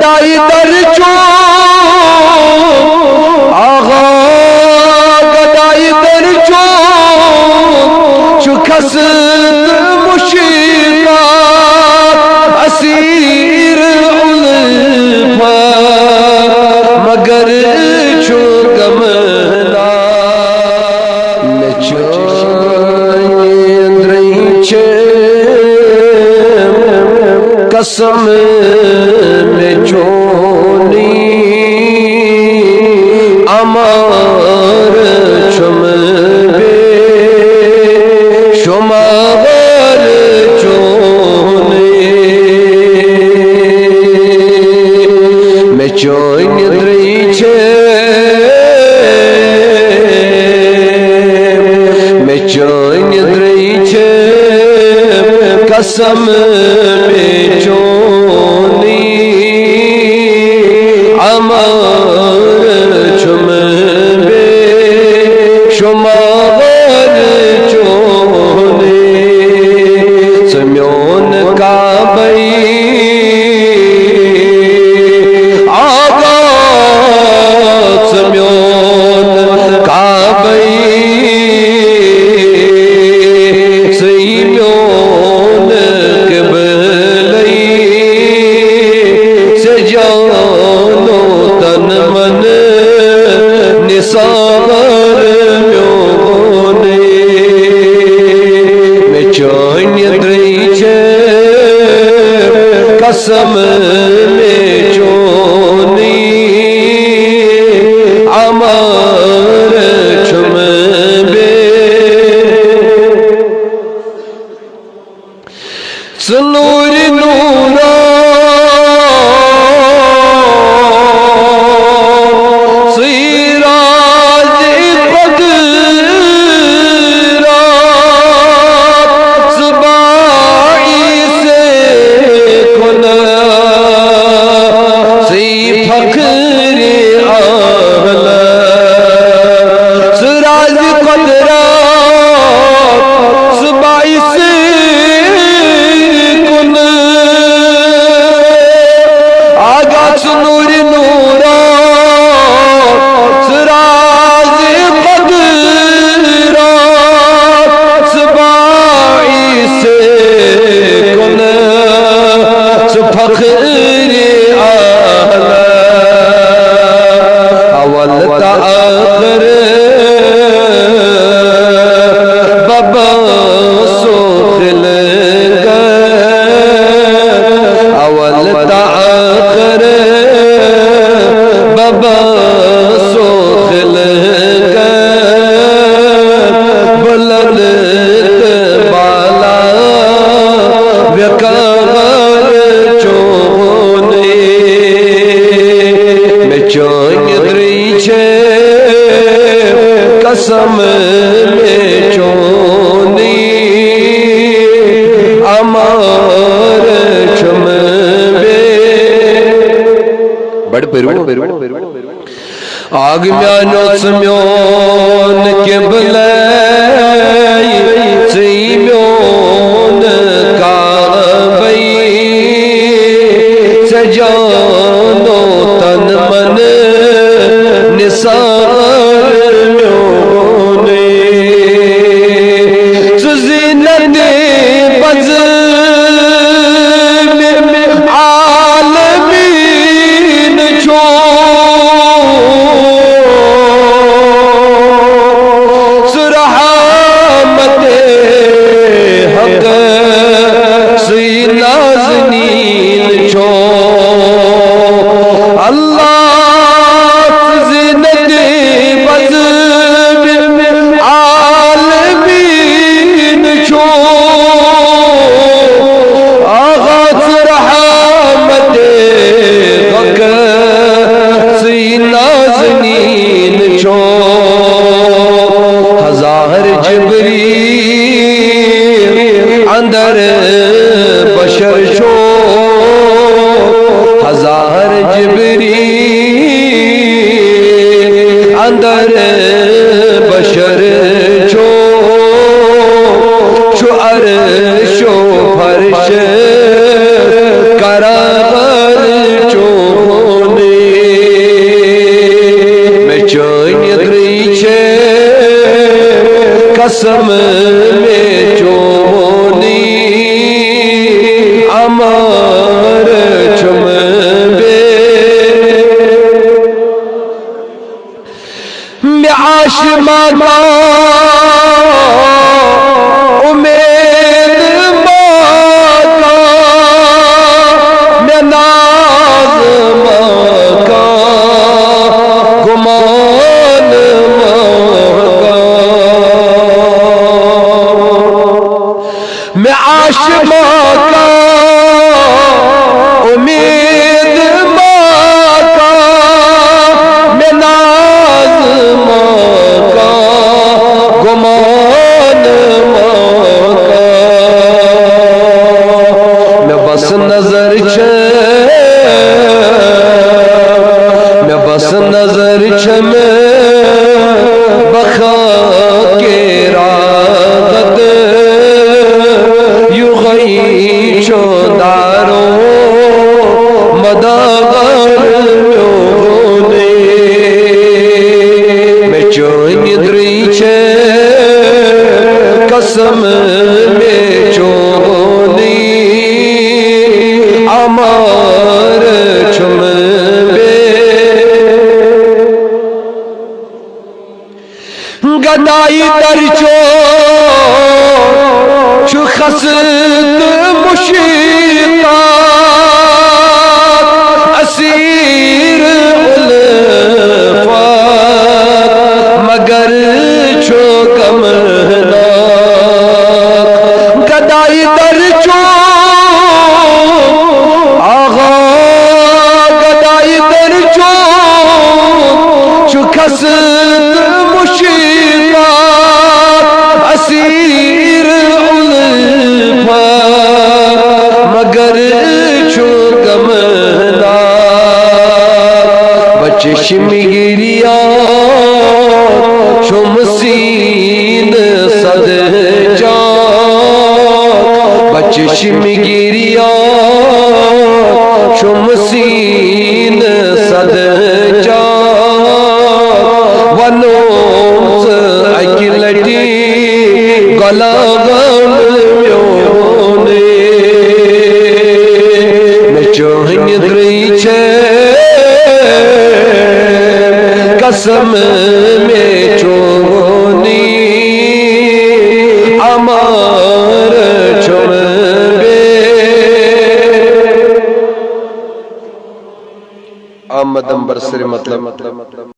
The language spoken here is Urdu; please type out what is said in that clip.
گدائی در چون آغا گدائی در چون چو کس مشیقات اسیر علفا مگر چو گمنا میں چاہیے دریچے قسم میں چونی امار چم بے شمار چونی میں چوئن دریچے میں چوئن دریچے قسم میں چونی امار چم بے شمار چونی سمیون کعبی آقا سمیون کعبی سمیون قبلی سے جانو تن من نثار میونی میں چوئن دریچے قسم میں چونی امار چم بے سنور نورا سیراج قدرا صبائی سے کنا سی فخر آہلا سراج قدرا صبائی سے آگا سنور نورا سراج قدرا صبائی سے کن سفخر آہلا اول تآخر بابا سوخل اول تآخر بابا سوخل بلند بالا وقار چونی میں چوئن دریچے قسم میں چونی امار چم بے بڑھ پیرو آگ میانو سمیون قبلی سیمیون کعبی سے جانو تن من نثار میونی زینت بز عالمین چون سرحمت حق سی نازنین چون اللہ زینت قسم میں چونی امر چم بے میں عاشما کا امید ماتا میں نازم کا گمان ماتا میں عاشما کا امید ماتا میں نازم کا گمان ماتا میں بس نظر میں بس نظر میں بخا کے راغت یو غی چودارو مداغر یونے میں چونی دریچے قسم میں چونی امار چم بے گدائی در چو خسد مشیقات اسیر الفات مگر چو کمنا گدائی در آغا گدائی در چو خسد مشیقات اسیر الفات مگر چو کمنا بچشم گریا چو مسین صد جان بچشم گریا چو مسین صد جان ونوز اکلٹی گلا غم میونے میں چوہن دریچے قسم میں چونی امار چم بے آمدم برسر مطلب